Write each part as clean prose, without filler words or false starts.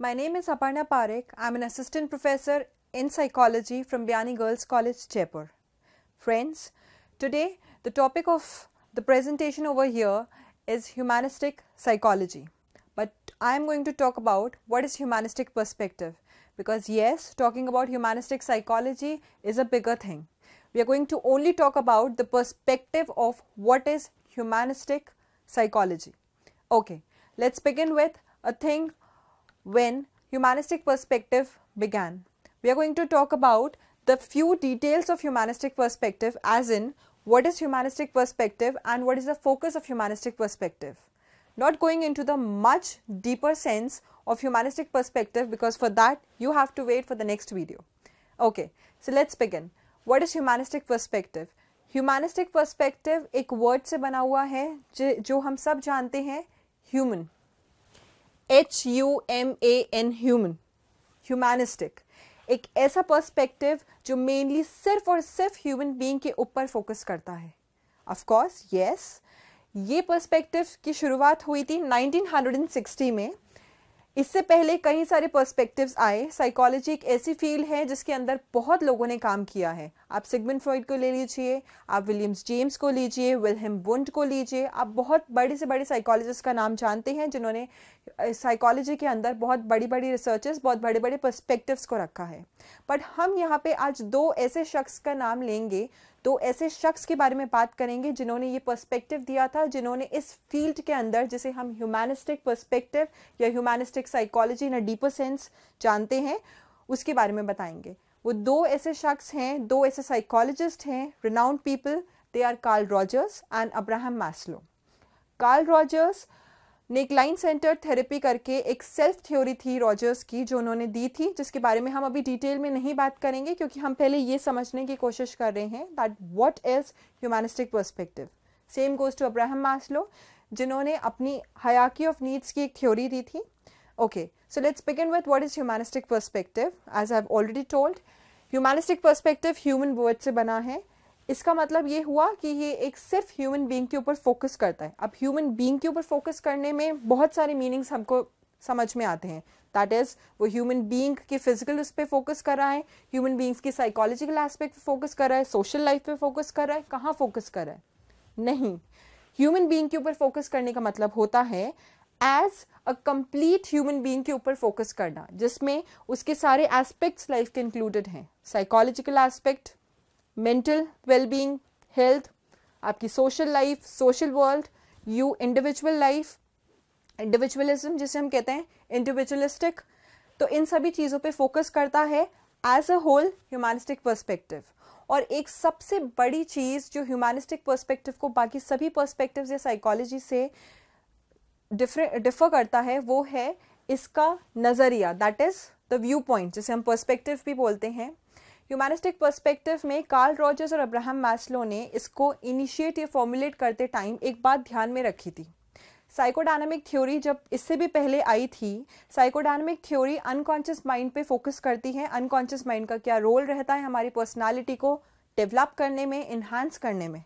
My name is Aparna Parekh. I'm an assistant professor in psychology from Biani Girls College, Jaipur. Friends, today the topic of the presentation over here is humanistic psychology. But I'm going to talk about what is humanistic perspective, because yes, talking about humanistic psychology is a bigger thing. We are going to only talk about the perspective of what is humanistic psychology. Okay, let's begin with a thing when humanistic perspective began. We are going to talk about the few details of humanistic perspective, as in what is humanistic perspective and what is the focus of humanistic perspective. Not going into the much deeper sense of humanistic perspective, because for that you have to wait for the next video. Okay, so let's begin. What is humanistic perspective? Humanistic perspective एक word से बना हुआ है जो हम सब जानते हैं, human. HUMAN, human. Humanistic एक ऐसा पर्सपेक्टिव जो मेनली सिर्फ और सिर्फ ह्यूमन बीइंग के ऊपर फोकस करता है. ऑफ कोर्स यस, ये पर्सपेक्टिव की शुरुआत हुई थी 1960 में. इससे पहले कई सारे पर्सपेक्टिव्स आए. साइकोलॉजी एक ऐसी फील्ड है जिसके अंदर बहुत लोगों ने काम किया है. आप सिगमंड फ्रॉइड को ले लीजिए, आप विलियम्स जेम्स को लीजिए, विल्हेम वुंड को लीजिए, आप बहुत बड़े से बड़े साइकोलॉजिस्ट का नाम जानते हैं जिन्होंने साइकोलॉजी के अंदर बहुत बड़ी बड़ी रिसर्चेस, बहुत बड़े बड़े पर्सपेक्टिव्स को रखा है. बट हम यहाँ पे आज दो ऐसे शख्स का नाम लेंगे, दो ऐसे शख्स के बारे में बात करेंगे जिन्होंने ये पर्सपेक्टिव दिया था, जिन्होंने इस फील्ड के अंदर, जिसे हम ह्यूमैनिस्टिक पर्सपेक्टिव या humanistic psychology in a deeper sense जानते हैं, उसके बारे में बताएंगे. वो दो ऐसे शख्स हैं, दो ऐसे साइकोलॉजिस्ट हैं, renowned people. They are Carl Rogers and Abraham Maslow. Carl Rogers ने एक लाइन सेंटर थेरेपी करके एक सेल्फ थ्योरी थी रॉजर्स की, जो उन्होंने दी थी, जिसके बारे में हम अभी डिटेल में नहीं बात करेंगे, क्योंकि हम पहले ये समझने की कोशिश कर रहे हैं that what is humanistic perspective. Same goes to Abraham Maslow, जिन्होंने अपनी हायरार्की ऑफ नीड्स की एक थ्योरी दी थी. Okay, so let's begin with what is humanistic perspective. As I have already told, humanistic perspective human word से बना है. इसका मतलब ये हुआ कि ये एक सिर्फ ह्यूमन बीइंग के ऊपर फोकस करता है. अब ह्यूमन बीइंग के ऊपर फोकस करने में बहुत सारे मीनिंग्स हमको समझ में आते हैं. दैट इज, वो ह्यूमन बीइंग के फिजिकल उस पर फोकस कर रहा है, ह्यूमन बीइंग्स की साइकोलॉजिकल एस्पेक्ट पे फोकस कर रहा है, सोशल लाइफ पे फोकस कर रहा है. कहाँ फोकस कर रहा है? नहीं, ह्यूमन बीइंग के ऊपर फोकस करने का मतलब होता है as a complete human being के ऊपर फोकस करना, जिसमें उसके सारे एस्पेक्ट्स लाइफ के इंक्लूडेड हैं. Psychological aspect, mental wellbeing, health, आपकी social life, social world, you individual life, individualism जिसे हम कहते हैं, इंडिविजुअलिस्टिक. तो इन सभी चीज़ों पे फोकस करता है as a whole humanistic perspective. और एक सबसे बड़ी चीज़ जो ह्यूमैनिस्टिक पर्सपेक्टिव को बाकी सभी पर्सपेक्टिव्स या साइकोलॉजी से डिफर करता है, वो है इसका नज़रिया. That is the view point, जिसे हम पर्सपेक्टिव भी बोलते हैं. ह्यूमैनिस्टिक पर्सपेक्टिव में कार्ल रॉजर्स और अब्राहम मैस्लो ने इसको इनिशिएट या फॉर्मुलेट करते टाइम एक बात ध्यान में रखी थी. साइकोडायनामिक थ्योरी जब इससे भी पहले आई थी, साइकोडायनामिक थ्योरी अनकॉन्शियस माइंड पे फोकस करती है. अनकॉन्शियस माइंड का क्या रोल रहता है हमारी पर्सनालिटी को डेवलप करने में, इन्हांस करने में,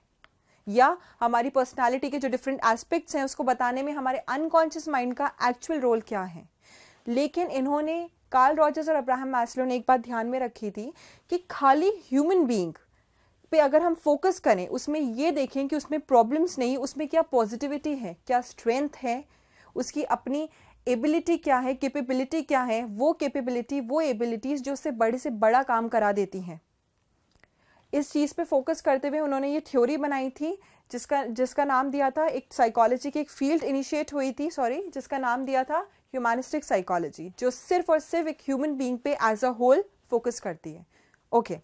या हमारी पर्सनालिटी के जो डिफरेंट एस्पेक्ट्स हैं उसको बताने में हमारे अनकॉन्शियस माइंड का एक्चुअल रोल क्या है. लेकिन इन्होंने, कार्ल रॉजर्स और अब्राहम मैस्लो ने एक बात ध्यान में रखी थी कि खाली ह्यूमन बीइंग पे अगर हम फोकस करें, उसमें ये देखें कि उसमें प्रॉब्लम्स नहीं, उसमें क्या पॉजिटिविटी है, क्या स्ट्रेंथ है, उसकी अपनी एबिलिटी क्या है, कैपेबिलिटी क्या है, वो कैपेबिलिटी, वो एबिलिटीज़ जो उससे बड़े से बड़ा काम करा देती हैं. इस चीज़ पे फोकस करते हुए उन्होंने ये थ्योरी बनाई थी, जिसका नाम दिया था, एक साइकोलॉजी की एक फील्ड इनिशिएट हुई थी, जिसका नाम दिया था ह्यूमैनिस्टिक साइकोलॉजी, जो सिर्फ और सिर्फ एक ह्यूमन बीइंग पे एज अ होल फोकस करती है. Okay,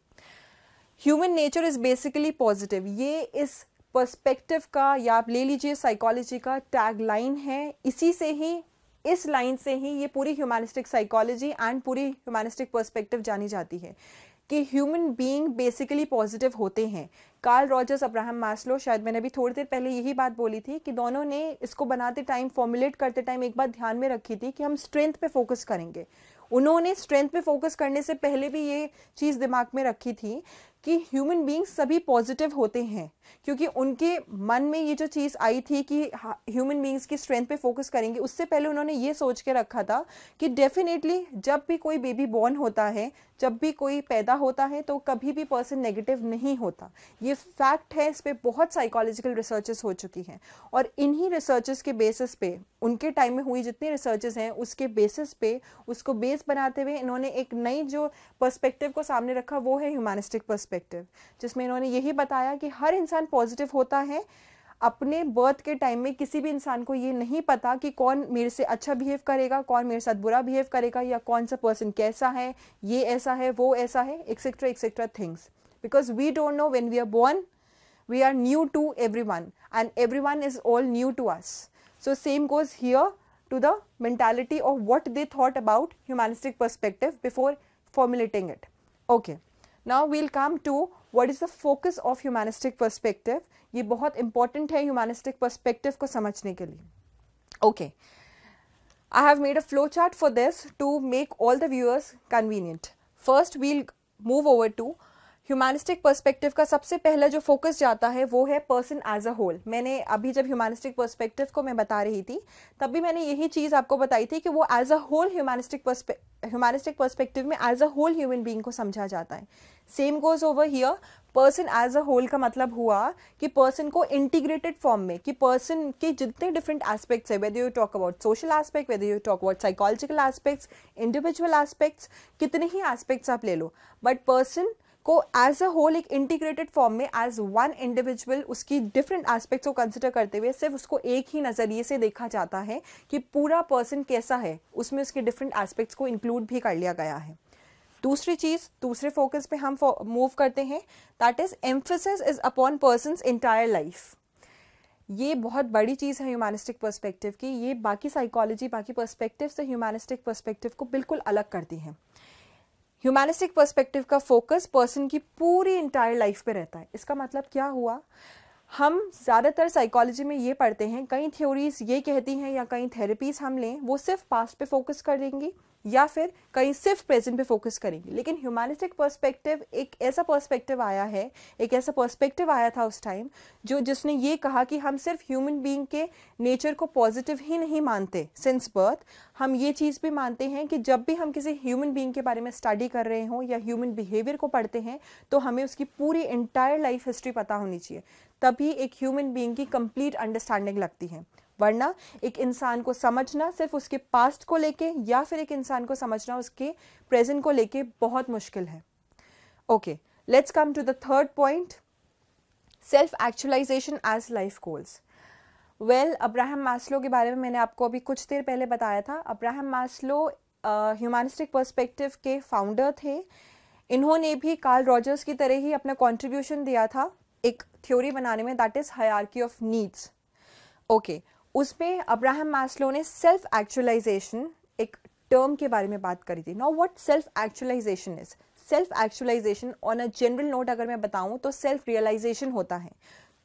human nature is basically positive. ये इस पर्सपेक्टिव का, या आप ले लीजिए साइकोलॉजी का टैग लाइन है. इसी से ही, इस लाइन से ही ये पूरी ह्यूमैनिस्टिक साइकोलॉजी एंड पूरी ह्यूमैनिस्टिक पर्सपेक्टिव जानी जाती है कि ह्यूमन बीइंग बेसिकली पॉजिटिव होते हैं. कार्ल रॉजर्स, अब्राहम मैस्लो, शायद मैंने अभी थोड़ी देर पहले यही बात बोली थी कि दोनों ने इसको बनाते टाइम, फॉर्मुलेट करते टाइम एक बात ध्यान में रखी थी कि हम स्ट्रेंथ पे फोकस करेंगे. उन्होंने स्ट्रेंथ पे फोकस करने से पहले भी ये चीज़ दिमाग में रखी थी कि ह्यूमन बींग्स सभी पॉजिटिव होते हैं, क्योंकि उनके मन में ये जो चीज़ आई थी कि ह्यूमन बींग्स की स्ट्रेंथ पे फोकस करेंगे, उससे पहले उन्होंने ये सोच के रखा था कि डेफिनेटली जब भी कोई बेबी बॉर्न होता है, जब भी कोई पैदा होता है, तो कभी भी पर्सन नेगेटिव नहीं होता। ये फैक्ट है, इस पे बहुत साइकोलॉजिकल रिसर्चेस हो चुकी हैं, और इन्हीं रिसर्चेस के बेसिस पे, उनके टाइम में हुई जितनी रिसर्चेस हैं उसके बेसिस पे, उसको बेस बनाते हुए इन्होंने एक नई जो पर्सपेक्टिव को सामने रखा, वो है ह्यूमनिस्टिक पर्सपेक्टिव, जिसमें इन्होंने यही बताया कि हर इंसान पॉजिटिव होता है। अपने बर्थ के टाइम में किसी भी इंसान को ये नहीं पता कि कौन मेरे से अच्छा बिहेव करेगा, कौन मेरे साथ बुरा बिहेव करेगा, या कौन सा पर्सन कैसा है, ये ऐसा है, वो ऐसा है, etcetera etcetera things, because we don't know when we are born, we are new to everyone and everyone is all new to us. So same goes here to the mentality of what they thought about humanistic perspective before formulating it. Okay, now we'll come to what is the focus of humanistic perspective. ये बहुत important है humanistic perspective को समझने के लिए. Okay, I have made a flow chart for this to make all the viewers convenient. First we'll move over to humanistic perspective का सबसे पहला जो फोकस जाता है वो है पर्सन एज अ होल। मैंने अभी जब ह्यूमनिस्टिक पर्सपेक्टिव को मैं बता रही थी तब भी मैंने यही चीज़ आपको बताई थी कि वो as a whole humanistic perspective में as a whole human being को समझा जाता है। Same goes over here, person as a whole का मतलब हुआ कि पर्सन को इंटीग्रेटेड फॉर्म में, कि पर्सन के जितने डिफरेंट एस्पेक्ट्स है, whether you talk about social aspect, whether you talk about psychological aspects, individual aspects, कितने ही एस्पेक्ट्स आप ले लो, बट पर्सन को एज अ होल एक इंटीग्रेटेड फॉर्म में एज वन इंडिविजुअल उसकी डिफरेंट एस्पेक्ट्स को कंसिडर करते हुए सिर्फ उसको एक ही नज़रिए से देखा जाता है कि पूरा पर्सन कैसा है, उसमें उसके डिफरेंट एस्पेक्ट्स को इंक्लूड भी कर लिया गया है। दूसरी चीज़, दूसरे फोकस पे हम मूव करते हैं, that is emphasis is upon persons entire life. ये बहुत बड़ी चीज़ है ह्यूमनिस्टिक पर्सपेक्टिव की। ये बाकी साइकोलॉजी, बाकी पर्सपेक्टिव से ह्यूमनिस्टिक पर्सपेक्टिव को बिल्कुल अलग करती है। ह्यूमनिस्टिक पर्सपेक्टिव का फोकस पर्सन की पूरी इंटायर लाइफ पे रहता है। इसका मतलब क्या हुआ, हम ज़्यादातर साइकोलॉजी में ये पढ़ते हैं, कई थ्योरीज ये कहती हैं या कई थेरेपीज हम लें वो सिर्फ पास्ट पे फोकस कर देंगी या फिर कहीं सिर्फ प्रेजेंट पे फोकस करेंगे, लेकिन ह्यूमनिस्टिक पर्सपेक्टिव एक ऐसा पर्सपेक्टिव आया है, एक ऐसा पर्सपेक्टिव आया था उस टाइम जिसने ये कहा कि हम सिर्फ ह्यूमन बीइंग के नेचर को पॉजिटिव ही नहीं मानते सिंस बर्थ, हम ये चीज़ भी मानते हैं कि जब भी हम किसी ह्यूमन बीइंग के बारे में स्टडी कर रहे हों या ह्यूमन बिहेवियर को पढ़ते हैं तो हमें उसकी पूरी एंटायर लाइफ हिस्ट्री पता होनी चाहिए, तभी एक ह्यूमन बीइंग की कंप्लीट अंडरस्टैंडिंग लगती है। वरना एक इंसान को समझना सिर्फ उसके पास्ट को लेके या फिर एक इंसान को समझना उसके प्रेजेंट को लेके बहुत मुश्किल है। Okay, let's come to the third point, self actualization as life goals. Well, Abraham Maslow के बारे में मैंने आपको अभी कुछ देर पहले बताया था। अब्राहम मास्लो ह्यूमनिस्टिक पर्सपेक्टिव के फाउंडर थे। इन्होंने भी कार्ल रॉजर्स की तरह ही अपना कॉन्ट्रीब्यूशन दिया था एक थ्योरी बनाने में, that is hierarchy of needs. Okay, उसमें अब्राहम मास्लो ने सेल्फ एक्चुअलाइजेशन एक टर्म के बारे में बात करी थी। Now what self actualization is? Self actualization on a general note अगर मैं बताऊं तो सेल्फ रियलाइजेशन होता है।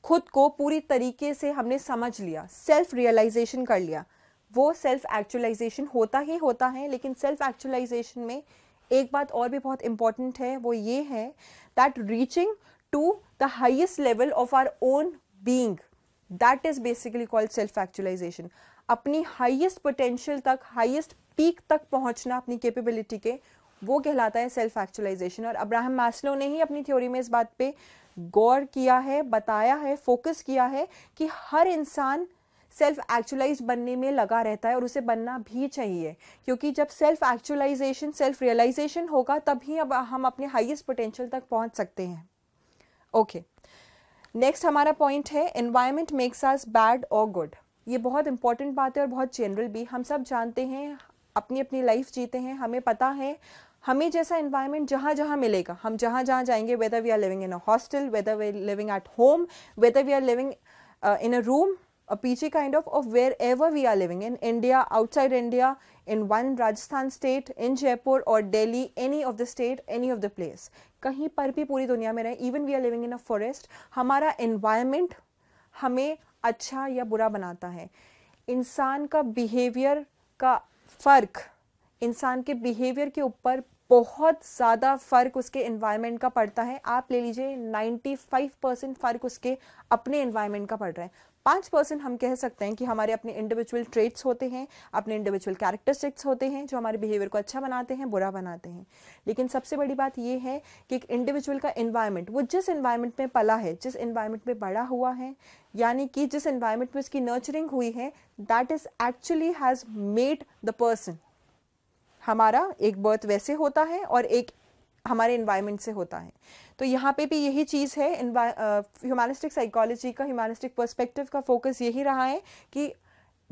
खुद को पूरी तरीके से हमने समझ लिया, सेल्फ रियलाइजेशन कर लिया, वो सेल्फ एक्चुअलाइजेशन होता ही होता है। लेकिन सेल्फ एक्चुअलाइजेशन में एक बात और भी बहुत इंपॉर्टेंट है, वो ये है that reaching to the highest level of our own being, that is basically called self actualization. अपनी हाईएस्ट पोटेंशियल तक, हाईएस्ट पीक तक पहुंचना अपनी कैपेबिलिटी के, वो कहलाता है सेल्फ एक्चुअलाइजेशन। और अब्राहम मास्लो ने ही अपनी थ्योरी में इस बात पे गौर किया है, बताया है, फोकस किया है कि हर इंसान सेल्फ एक्चुअलाइज बनने में लगा रहता है और उसे बनना भी चाहिए, क्योंकि जब सेल्फ एक्चुअलाइजेशन, सेल्फ रियलाइजेशन होगा तभी अब हम अपने हाईएस्ट पोटेंशियल तक पहुंच सकते हैं। ओके, नेक्स्ट हमारा पॉइंट है एनवायरनमेंट मेक्स अस बैड और गुड। ये बहुत इंपॉर्टेंट बात है और बहुत जनरल भी। हम सब जानते हैं, अपनी अपनी लाइफ जीते हैं, हमें पता है हमें जैसा एनवायरनमेंट जहाँ जहाँ मिलेगा, हम जहाँ जहाँ जाएंगे, whether we are living in a hostel, whether we are living at home, whether we are living in a room, a PG kind of wherever we are living, in India, outside India, in one Rajasthan state, in Jaipur or Delhi, any of the state, any of the place, कहीं पर भी पूरी दुनिया में रहे, even we are living in a forest, हमारा environment हमें अच्छा या बुरा बनाता है। इंसान का बिहेवियर का फ़र्क, इंसान के बिहेवियर के ऊपर बहुत ज़्यादा फ़र्क उसके इन्वायरमेंट का पड़ता है। आप ले लीजिए 95% फ़र्क उसके अपने इन्वायरमेंट का पड़ रहा है। 5% हम कह सकते हैं कि हमारे अपने इंडिविजुअल ट्रेट्स होते हैं, अपने इंडिविजुअल कैरेक्टरिस्टिक्स होते हैं जो हमारे बिहेवियर को अच्छा बनाते हैं, बुरा बनाते हैं। लेकिन सबसे बड़ी बात ये है कि एक इंडिविजुअल का इन्वायरमेंट, वो जिस इन्वायरमेंट में पला है, जिस इन्वायरमेंट में बड़ा हुआ है, यानी कि जिस इन्वायरमेंट में उसकी नर्चरिंग हुई है, that is actually has made the person. हमारा एक बर्थ वैसे होता है और एक हमारे इन्वायरमेंट से होता है। तो यहाँ पे भी यही चीज़ है। ह्यूमैनिस्टिक साइकोलॉजी का, ह्यूमैनिस्टिक पर्सपेक्टिव का फोकस यही रहा है कि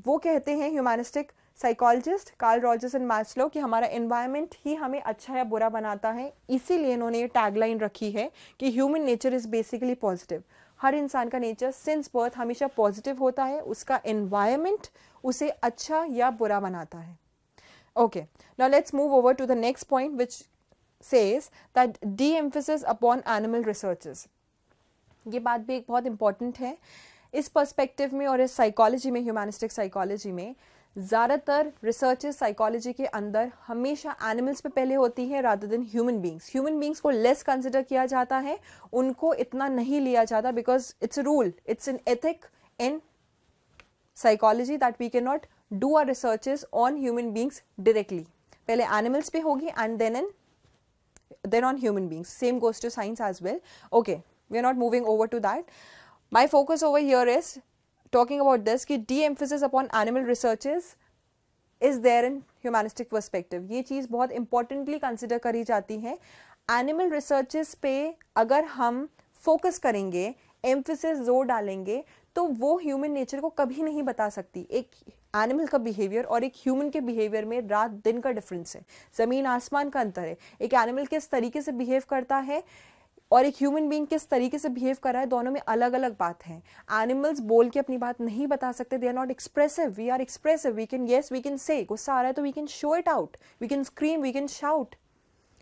वो कहते हैं humanistic psychologist Karl Rogers and Maslow कि हमारा इन्वायरमेंट ही हमें अच्छा या बुरा बनाता है। इसीलिए इन्होंने ये टैगलाइन रखी है कि human nature is basically positive. हर इंसान का नेचर सिंस बर्थ हमेशा पॉजिटिव होता है, उसका इन्वायरमेंट उसे अच्छा या बुरा बनाता है। Okay, now let's move over to the next point, which says that de-emphasis upon animal researches. ये बात भी एक बहुत important है। इस पर्सपेक्टिव में और इस साइकोलॉजी में, ह्यूमैनिस्टिक साइकोलॉजी में, ज़्यादातर रिसर्चेस साइकोलॉजी के अंदर हमेशा एनिमल्स पे पहले होती है rather than human beings. Human beings को लेस कंसिडर किया जाता है, उनको इतना नहीं लिया जाता, because it's a rule, it's an ethic in psychology that we can not do our researches on human beings directly. पहले animals पे होगी and then on human beings. Same goes to science as well. Okay, we are not moving over to that. My focus over here is talking about this कि de-emphasis upon animal researches is there in humanistic perspective. ये चीज़ बहुत importantly consider करी जाती है। Animal researches पे अगर हम focus करेंगे, emphasis जोर डालेंगे, तो वो ह्यूमन नेचर को कभी नहीं बता सकती। एक एनिमल का बिहेवियर और एक ह्यूमन के बिहेवियर में रात दिन का डिफरेंस है, ज़मीन आसमान का अंतर है। एक एनिमल किस तरीके से बिहेव करता है और एक ह्यूमन बीइंग किस तरीके से बिहेव कर रहा है, दोनों में अलग अलग बात है। एनिमल्स बोल के अपनी बात नहीं बता सकते, they are not expressive, we are expressive. We can, yes we can say, गुस्सा आ रहा है तो we can show it out, we can scream, we can shout.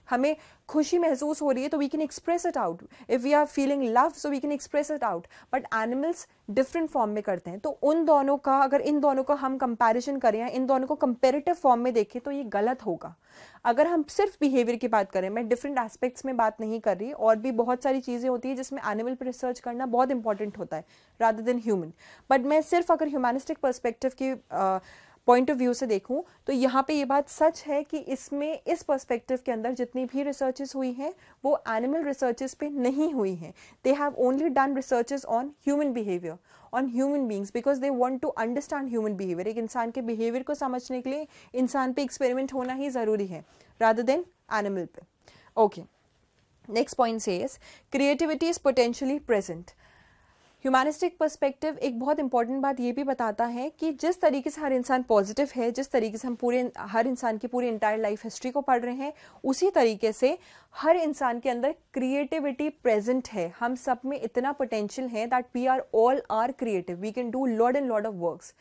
हमें खुशी महसूस हो रही है तो we can express it out, if we are feeling love so we can express it out. But animals different form में करते हैं। तो उन दोनों का, अगर इन दोनों का हम कंपैरिजन करें या इन दोनों को कंपेरेटिव फॉर्म में देखें तो ये गलत होगा। अगर हम सिर्फ बिहेवियर की बात करें, मैं डिफरेंट एस्पेक्ट्स में बात नहीं कर रही, और भी बहुत सारी चीज़ें होती है जिसमें एनिमल पर रिसर्च करना बहुत इंपॉर्टेंट होता है रादर देन ह्यूमन। बट मैं सिर्फ अगर ह्यूमैनिस्टिक पर्सपेक्टिव की पॉइंट ऑफ व्यू से देखूं तो यहाँ पे ये बात सच है कि इसमें, इस पर्सपेक्टिव के अंदर जितनी भी रिसर्चेस हुई हैं वो एनिमल रिसर्चेस पे नहीं हुई हैं। They have only done researches on human behaviour, on human beings, because they want to understand human behaviour. एक इंसान के बिहेवियर को समझने के लिए इंसान पे एक्सपेरिमेंट होना ही ज़रूरी है रादर देन एनिमल पे। Okay, next point says creativity is potentially present. Humanistic perspective एक बहुत इंपॉर्टेंट बात ये भी बताता है कि जिस तरीके से हर इंसान पॉजिटिव है, जिस तरीके से हम हर इंसान की पूरी इंटायर लाइफ हिस्ट्री को पढ़ रहे हैं, उसी तरीके से हर इंसान के अंदर क्रिएटिविटी प्रेजेंट है। हम सब में इतना पोटेंशियल है that we are all are creative, we can do lot and lot of works.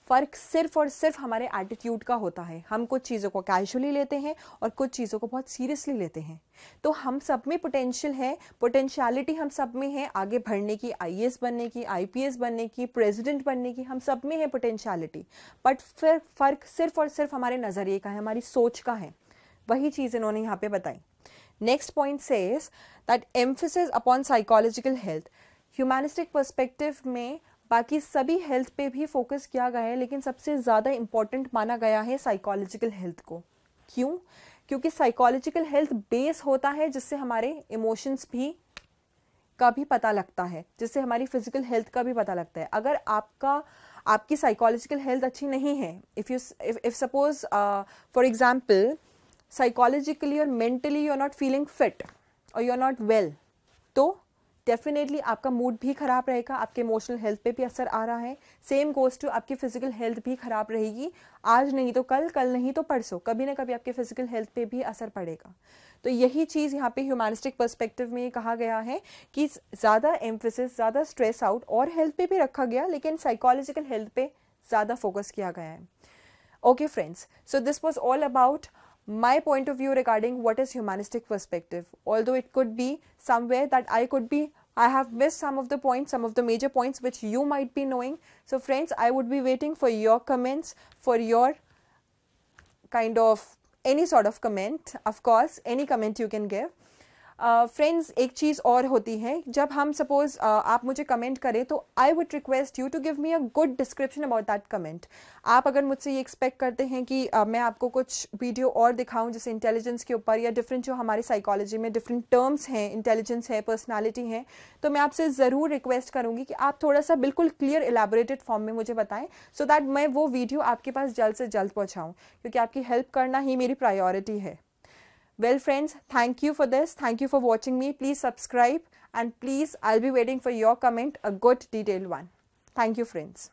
फ़र्क सिर्फ और सिर्फ हमारे एटीट्यूड का होता है। हम कुछ चीज़ों को कैजुअली लेते हैं और कुछ चीज़ों को बहुत सीरियसली लेते हैं। तो हम सब में पोटेंशियल है, पोटेंशियलिटी हम सब में है आगे बढ़ने की, आईएएस बनने की, आईपीएस बनने की, प्रेसिडेंट बनने की, हम सब में है पोटेंशियलिटी। बट फिर फ़र्क सिर्फ और सिर्फ हमारे नज़रिए का है, हमारी सोच का है। वही चीज़ इन्होंने यहाँ पे बताई। Next point says that emphasis upon psychological health. Humanistic perspective में बाकी सभी हेल्थ पे भी फोकस किया गया है, लेकिन सबसे ज़्यादा इम्पॉर्टेंट माना गया है साइकोलॉजिकल हेल्थ को। क्यों? क्योंकि साइकोलॉजिकल हेल्थ बेस होता है जिससे हमारे इमोशंस भी का भी पता लगता है, जिससे हमारी फिजिकल हेल्थ का भी पता लगता है। अगर आपकी साइकोलॉजिकल हेल्थ अच्छी नहीं है, if suppose for example psychologically और mentally you are not feeling fit और यू आर नॉट वेल, तो डेफिनेटली आपका मूड भी खराब रहेगा, आपके इमोशनल हेल्थ पे भी असर आ रहा है। सेम गोज टू आपकी फिजिकल हेल्थ भी खराब रहेगी। आज नहीं तो कल, कल नहीं तो परसों, कभी ना कभी आपके फिजिकल हेल्थ पे भी असर पड़ेगा। तो यही चीज़ यहाँ पे ह्यूमैनिस्टिक पर्सपेक्टिव में कहा गया है कि ज़्यादा एम्फेसिस, ज़्यादा स्ट्रेस आउट और हेल्थ पे भी रखा गया, लेकिन साइकोलॉजिकल हेल्थ पे ज़्यादा फोकस किया गया है। Okay friends, so this was all about my point of view regarding what is humanistic perspective. Although it could be somewhere that I have missed some of the points, some of the major points which you might be knowing. So friends, I would be waiting for your comments, for your kind of any sort of comment, of course any comment you can give. Friends एक चीज़ और होती है, जब हम suppose आप मुझे comment करें तो I would request you to give me a good description about that comment. आप अगर मुझसे ये एक्सपेक्ट करते हैं कि मैं आपको कुछ वीडियो और दिखाऊं जैसे इंटेलिजेंस के ऊपर या डिफरेंट जो हमारी साइकोलॉजी में डिफरेंट टर्म्स हैं, इंटेलिजेंस है, पर्सनालिटी है, तो मैं आपसे ज़रूर रिक्वेस्ट करूँगी कि आप थोड़ा सा बिल्कुल क्लियर एलैबोरेटेड फॉर्म में मुझे बताएं, सो दैट मैं वो वीडियो आपके पास जल्द से जल्द पहुँचाऊँ, क्योंकि आपकी हेल्प करना ही मेरी प्रायोरिटी है. Well friends, thank you for this. Thank you for watching me. Please subscribe and please I'll be waiting for your comment, a good detailed one. Thank you friends.